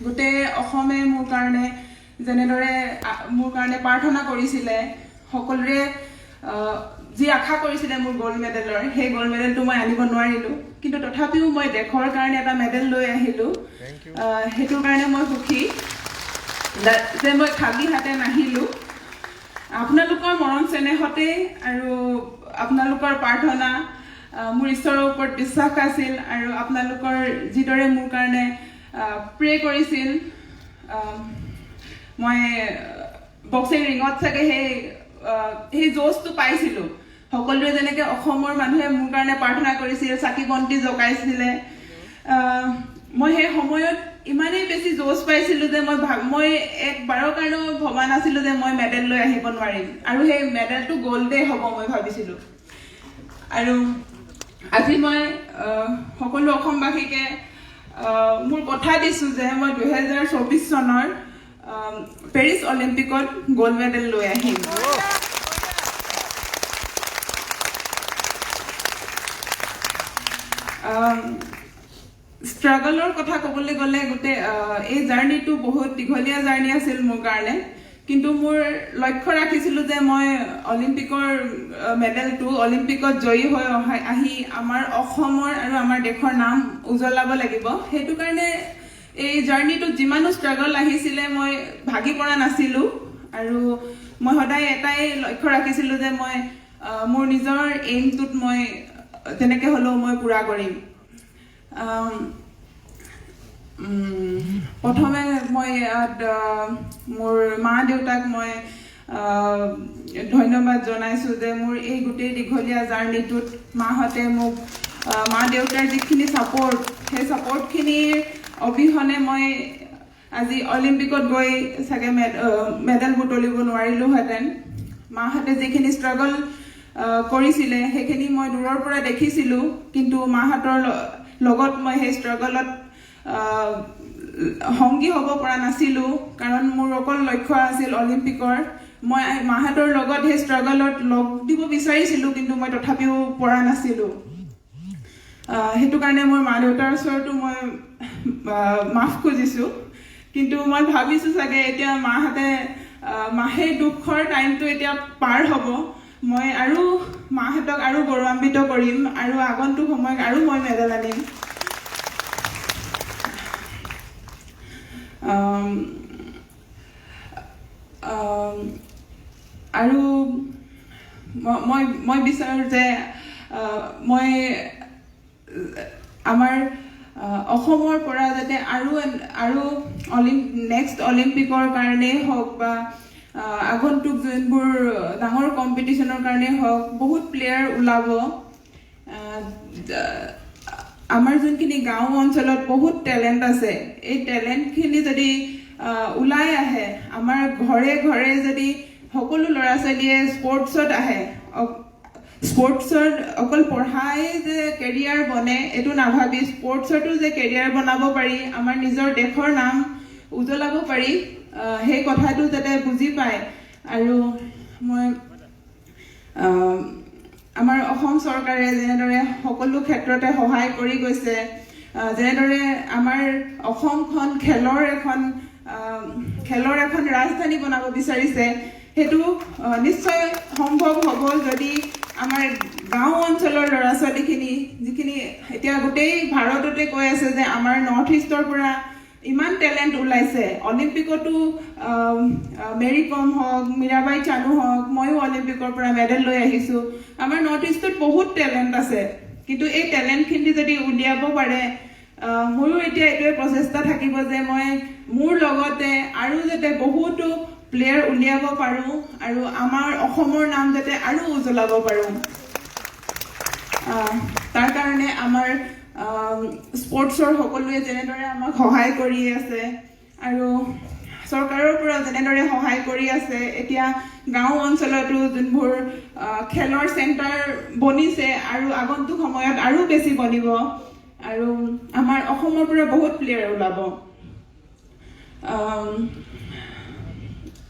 গোটে অসমে মোৰ কাৰণে যেনেদৰে মোৰ কাৰণে প্ৰাৰ্থনা কৰিছিলে সকলোৰে যি আশা কৰিছিলে মোৰ গোল্ড মেডেলৰ সেই গোল্ড মেডেলটো মই আনিব নোৱাৰিলোঁ কিন্তু তথাপিও মই দেশৰ কাৰণে এটা মেডেল লৈ আহিলোঁ সেইটোৰ কাৰণে মই সুখী যে মই খালী হাতে নাহিলোঁ আপোনালোকৰ মৰম চেনেহতে আৰু আপোনালোকৰ প্ৰাৰ্থনা মোৰ ঈশ্বৰৰ ওপৰত বিশ্বাস আছিল আৰু আপোনালোকৰ যিদৰে মোৰ কাৰণে প্ৰে কৰিছিল মই বক্সিং ৰিঙত চাগে সেই জোচটো পাইছিলোঁ সকলোৱে যেনেকৈ অসমৰ মানুহে মোৰ কাৰণে প্ৰাৰ্থনা কৰিছিল চাকি বন্তি জগাইছিলে মই সেই সময়ত ইমানেই বেছি জোচ পাইছিলোঁ যে মই একবাৰৰ কাৰণেও ভবা নাছিলোঁ যে মই মেডেল লৈ আহিব নোৱাৰিম আৰু সেই মেডেলটো গ'ল্ডেই হ'ব মই ভাবিছিলোঁ আৰু আজি মই সকলো অসমবাসীকে মোৰ কথা দিছোঁ যে মই 2024 চনৰ পেৰিছ অলিম্পিকত গোল্ড মেডেল লৈ আহিম ষ্ট্ৰাগলৰ কথা ক'বলৈ গ'লে গোটেই এই জাৰ্ণিটো বহুত দীঘলীয়া জাৰ্ণি আছিল মোৰ কাৰণে কিন্তু মোৰ লক্ষ্য ৰাখিছিলোঁ যে মই অলিম্পিকৰ মেডেলটো অলিম্পিকত জয়ী হৈ আহি আমাৰ অসমৰ আৰু আমাৰ দেশৰ নাম উজ্বলাব লাগিব সেইটো কাৰণে এই জাৰ্ণিটোত যিমানো ষ্ট্ৰাগল আহিছিলে মই ভাগি পৰা নাছিলোঁ আৰু মই সদায় এটাই লক্ষ্য ৰাখিছিলোঁ যে মই মোৰ নিজৰ এইমটোত মই তেনেকৈ হ'লেও মই পূৰা কৰিম প্ৰথমে মই ইয়াত মোৰ মা দেউতাক মই ধন্যবাদ জনাইছোঁ যে মোৰ এই গোটেই দীঘলীয়া জাৰ্ণিটোত মাহঁতে মোক মা দেউতাৰ যিখিনি ছাপোৰ্ট সেই ছাপোৰ্টখিনিৰ অবিহনে মই আজি অলিম্পিকত গৈ চাগে মেডেল বুটলিব নোৱাৰিলোঁহেঁতেন মাহঁতে যিখিনি ষ্ট্ৰাগল কৰিছিলে সেইখিনি মই দূৰৰ পৰা দেখিছিলোঁ কিন্তু মাহঁতৰ লগত মই সেই ষ্ট্ৰাগলত সংগী হ'ব পৰা নাছিলোঁ কাৰণ মোৰ অকল লক্ষ্য আছিল অলিম্পিকৰ মই মাহঁতৰ লগত সেই ষ্ট্ৰাগলত লগ দিব বিচাৰিছিলোঁ কিন্তু মই তথাপিও পৰা নাছিলোঁ সেইটো কাৰণে মই মা দেউতাৰ ওচৰতো মই মাফ খুজিছোঁ কিন্তু মই ভাবিছোঁ চাগে এতিয়া মাহে দুখৰ টাইমটো এতিয়া পাৰ হ'ব মই আৰু মাহঁতক আৰু গৌৰৱান্বিত কৰিম আৰু আগন্তুক সময়ত আৰু মই মেডেল আনিম আৰু মই বিচাৰোঁ যে মই আমাৰ অসমৰ পৰা যাতে আৰু নেক্সট অলিম্পিকৰ কাৰণেই হওক বা আগন্তুক যোনবোৰ ডাঙৰ কম্পিটিশ্যনৰ কাৰণেই হওক বহুত প্লেয়াৰ ওলাব আমাৰ যোনখিনি গাঁও অঞ্চলত বহুত টেলেণ্ট আছে এই টেলেণ্টখিনি যদি ওলাই আহে আমাৰ ঘৰে ঘৰে যদি সকলো ল'ৰা ছোৱালীয়ে স্পৰ্টছত আহে স্পৰ্টছত অকল পঢ়াই যে কেৰিয়াৰ বনে এইটো নাভাবি স্পৰ্টছতো যে কেৰিয়াৰ বনাব পাৰি আমাৰ নিজৰ দেশৰ নাম উজ্বলাব পাৰি সেই কথাটো যাতে বুজি পায় আৰু মই আমাৰ অসম চৰকাৰে যেনেদৰে সকলো ক্ষেত্ৰতে সহায় কৰি গৈছে যেনেদৰে আমাৰ অসমখন খেলৰ এখন ৰাজধানী বনাব বিচাৰিছে সেইটো নিশ্চয় সম্ভৱ হ'ব যদি আমাৰ গাঁও অঞ্চলৰ ল'ৰা ছোৱালীখিনি যিখিনি এতিয়া গোটেই ভাৰততে কৈ আছে যে আমাৰ নৰ্থ ইষ্টৰ পৰা ইমান টেলেণ্ট ওলাইছে অলিম্পিকতো মেৰী কম হওক মীৰাবাই চানু হওক ময়ো অলিম্পিকৰ পৰা মেডেল লৈ আহিছোঁ আমাৰ নৰ্থ ইষ্টত বহুত টেলেণ্ট আছে কিন্তু এই টেলেণ্টখিনি যদি উলিয়াব পাৰে মোৰো এতিয়া এইটোৱে প্ৰচেষ্টা থাকিব যে মই মোৰ লগতে আৰু যাতে বহুতো প্লেয়াৰ উলিয়াব পাৰোঁ আৰু আমাৰ অসমৰ নাম যাতে আৰু উজ্বলাব পাৰোঁ তাৰ কাৰণে আমাৰ স্পৰ্টছৰ সকলোৱে যেনেদৰে আমাক সহায় কৰি আছে আৰু চৰকাৰৰ পৰা যেনেদৰে সহায় কৰি আছে এতিয়া গাঁও অঞ্চলতো যোনবোৰ খেলৰ চেণ্টাৰ বনিছে আৰু আগন্তুক সময়ত আৰু বেছি বনিব আৰু আমাৰ অসমৰ পৰা বহুত প্লেয়াৰ ওলাব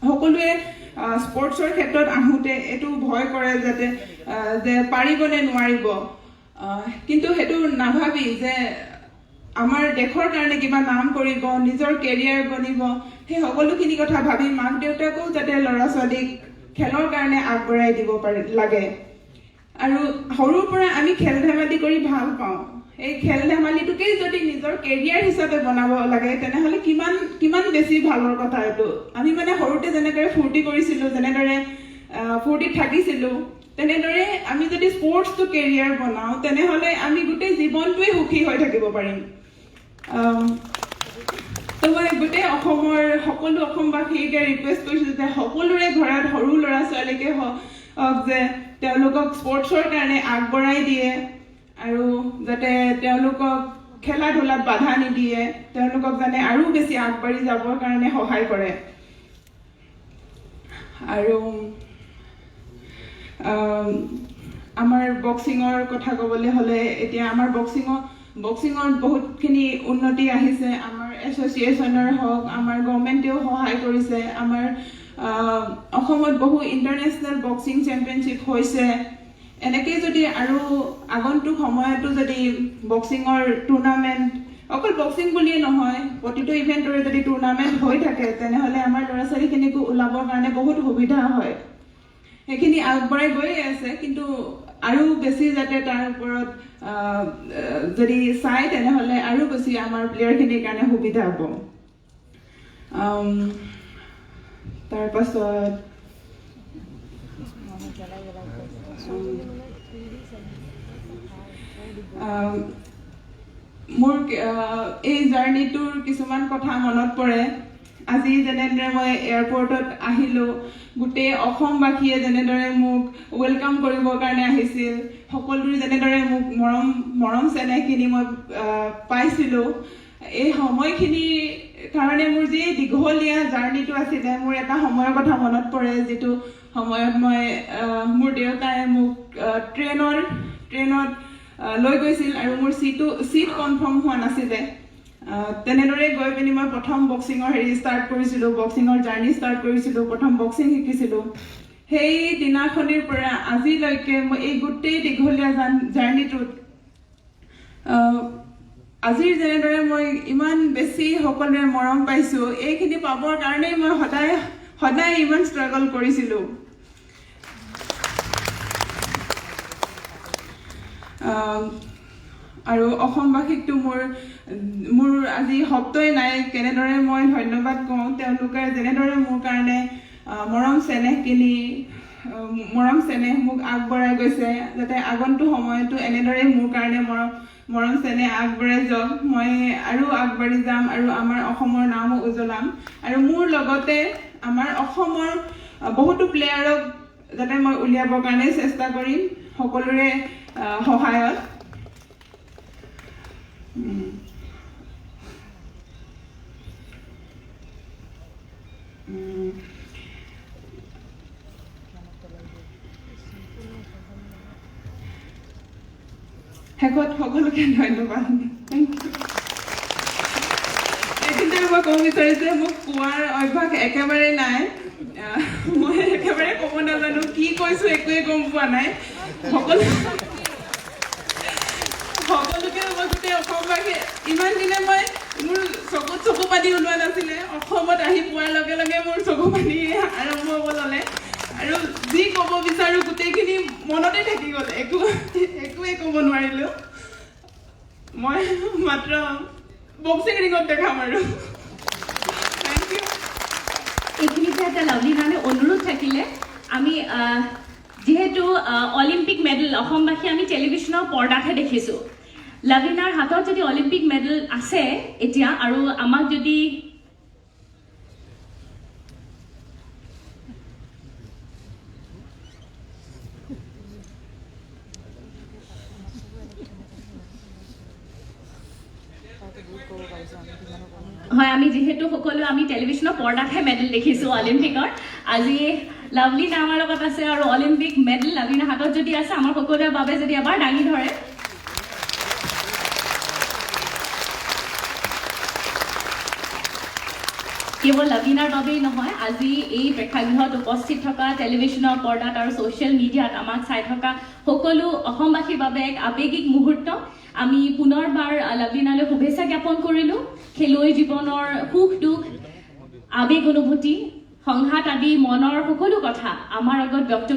সকলোৱে স্পৰ্টছৰ ক্ষেত্ৰত আহোঁতে এইটো ভয় কৰে যাতে যে পাৰিব নে নোৱাৰিব কিন্তু সেইটো নাভাবি যে আমাৰ দেশৰ কাৰণে কিবা নাম কৰিব, নিজৰ কেৰিয়াৰ বনিব, সেই সকলোখিনি কথা ভাবি মাক দেউতাকেও যাতে ল'ৰা ছোৱালীক খেলৰ কাৰণে আগবঢ়াই দিব লাগে। আৰু সৰুৰ পৰা আমি খেল ধেমালি কৰি ভাল পাওঁ, এই খেল ধেমালিটোকেই যদি নিজৰ কেৰিয়াৰ হিচাপে বনাব লাগে তেনেহ'লে কিমান বেছি ভালৰ কথা এইটো। আমি মানে সৰুতে যেনেদৰে ফূৰ্তি কৰিছিলোঁ, যেনেদৰে ফূৰ্তিত থাকিছিলোঁ, তেনেদৰে আমি যদি স্পৰ্টছটো কেৰিয়াৰ বনাওঁ তেনেহ'লে আমি গোটেই জীৱনটোৱে সুখী হৈ থাকিব পাৰিম। তো মই গোটেই অসমৰ সকলো অসমবাসীকে ৰিকুৱেষ্ট কৰিছোঁ যে সকলোৰে ঘৰত সৰু ল'ৰা ছোৱালীকে হওক যে তেওঁলোকক স্পৰ্টছৰ কাৰণে আগবঢ়াই দিয়ে আৰু যাতে তেওঁলোকক খেলা ধূলাত বাধা নিদিয়ে, তেওঁলোকক যাতে আৰু বেছি আগবাঢ়ি যাবৰ কাৰণে সহায় কৰে। আৰু আমাৰ বক্সিঙৰ কথা ক'বলৈ হ'লে এতিয়া আমাৰ বক্সিঙত বহুতখিনি উন্নতি আহিছে। আমাৰ এছ'চিয়েশ্যনৰ হওক, আমাৰ গভৰ্ণমেণ্টেও সহায় কৰিছে। আমাৰ অসমত বহু ইণ্টাৰনেশ্যনেল বক্সিং চেম্পিয়নশ্বিপ হৈছে। এনেকৈ যদি আৰু আগন্তুক সময়তো যদি বক্সিঙৰ টুৰ্ণামেণ্ট, অকল বক্সিং বুলিয়ে নহয় প্ৰতিটো ইভেণ্টৰে যদি টুৰ্ণামেণ্ট হৈ থাকে তেনেহ'লে আমাৰ ল'ৰা ছোৱালীখিনিকো ওলাবৰ কাৰণে বহুত সুবিধা হয়। সেইখিনি আগবঢ়াই গৈয়ে আছে, কিন্তু আৰু বেছি যাতে তাৰ ওপৰত যদি চাই তেনেহ'লে আৰু বেছি আমাৰ প্লেয়াৰখিনিৰ কাৰণে সুবিধা হ'ব। তাৰপাছত মোৰ এই জাৰ্ণিটোৰ কিছুমান কথা মনত পৰে। আজি যেনেদৰে মই এয়াৰপৰ্টত আহিলোঁ, গোটেই অসমবাসীয়ে যেনেদৰে মোক ৱেলকাম কৰিবৰ কাৰণে আহিছিল, সকলোৰে যেনেদৰে মোক মৰম চেনেহখিনি মই পাইছিলোঁ, এই সময়খিনিৰ কাৰণে মোৰ যি দীঘলীয়া জাৰ্ণিটো আছিলে, মোৰ এটা সময়ৰ কথা মনত পৰে যিটো সময়ত মোৰ দেউতাই মোক ট্ৰেইনত লৈ গৈছিল আৰু মোৰ চিট কনফাৰ্ম হোৱা নাছিলে। তেনেদৰে গৈ পিনি মই প্ৰথম বক্সিঙৰ ষ্টাৰ্ট কৰিছিলোঁ, বক্সিঙৰ জাৰ্ণি ষ্টাৰ্ট কৰিছিলোঁ, প্ৰথম বক্সিং শিকিছিলোঁ। সেই দিনাখনিৰ পৰা আজিলৈকে মই এই গোটেই দীঘলীয়া জাৰ্ণিটোত আজিৰ যেনেদৰে মই ইমান বেছি সকলোৰে মৰম পাইছোঁ, এইখিনি পাবৰ কাৰণেই মই সদায় ইমান ষ্ট্ৰাগল কৰিছিলোঁ। আৰু অসমবাসীকতো মোৰ আজি শব্দই নাই কেনেদৰে মই ধন্যবাদ কওঁ। তেওঁলোকে যেনেদৰে মোৰ কাৰণে মৰম চেনেহ মোক আগবঢ়াই গৈছে, যাতে আগন্তুক সময়তো এনেদৰে মোৰ কাৰণে মৰম চেনেহ আগবঢ়াই যাওক, মই আৰু আগবাঢ়ি যাম আৰু আমাৰ অসমৰ নামো উজ্বলাম। আৰু মোৰ লগতে আমাৰ অসমৰ বহুতো প্লেয়াৰক যাতে মই উলিয়াবৰ কাৰণে চেষ্টা কৰিম সকলোৰে সহায়ত। শেষত সকলোকে ধন্যবাদ। এইখিনিতে মই ক'ব বিচাৰিছোঁ যে মোক কোৱাৰ অভ্যাস একেবাৰে নাই, মই একেবাৰে ক'ব নাজানো, কি কৈছোঁ একোৱে গম পোৱা নাই। সকলোকে মই গোটেই অসমবাসী ইমান দিনে মোৰ চকু পানী ওলোৱা নাছিলে, অসমত আহি পোৱাৰ লগে লগে মোৰ চকু পানী আৰম্ভ হ'ব ল'লে আৰু যি ক'ব বিচাৰোঁ গোটেইখিনি মনতে থাকি গ'ল, একোৱে ক'ব নোৱাৰিলোঁ। মই মাত্ৰ বক্সিং ৰিঙত দেখাম আৰু। Thank you. এইখিনিতে এটা লাভলীৰ কাৰণে অনুৰোধ থাকিলে, আমি যিহেতু অলিম্পিক মেডেল অসমবাসী আমি টেলিভিশ্যনৰ পৰ্দাতহে দেখিছোঁ, লাভলীনাৰ হাতত যদি অলিম্পিক মেডেল আছে এতিয়া আৰু আমাক যদি হয়, আমি যিহেতু সকলো আমি টেলিভিশ্যনৰ পৰ্দাতহে মেডেল দেখিছোঁ অলিম্পিকৰ, আজি লাভলীনা আমাৰ লগত আছে আৰু অলিম্পিক মেডেল লাভলীনাৰ হাতত যদি আছে, আমাৰ সকলোৰে বাবে যদি এবাৰ দাঙি ধৰে। কেৱল লাভলিনাৰ বাবেই নহয়, আজি এই প্ৰেক্ষাগৃহত উপস্থিত থকা টেলিভিশ্যনৰ পৰ্দাত আৰু ছ'চিয়েল মিডিয়াত আমাক চাই থকা সকলো অসমবাসীৰ বাবে এক আৱেগিক মুহূৰ্ত। আমি পুনৰবাৰ লাভলিনালৈ শুভেচ্ছা জ্ঞাপন কৰিলোঁ। খেলুৱৈ জীৱনৰ সুখ দুখ, আৱেগ অনুভূতি, সংঘাত আদি মনৰ সকলো কথা আমাৰ আগত ব্যক্ত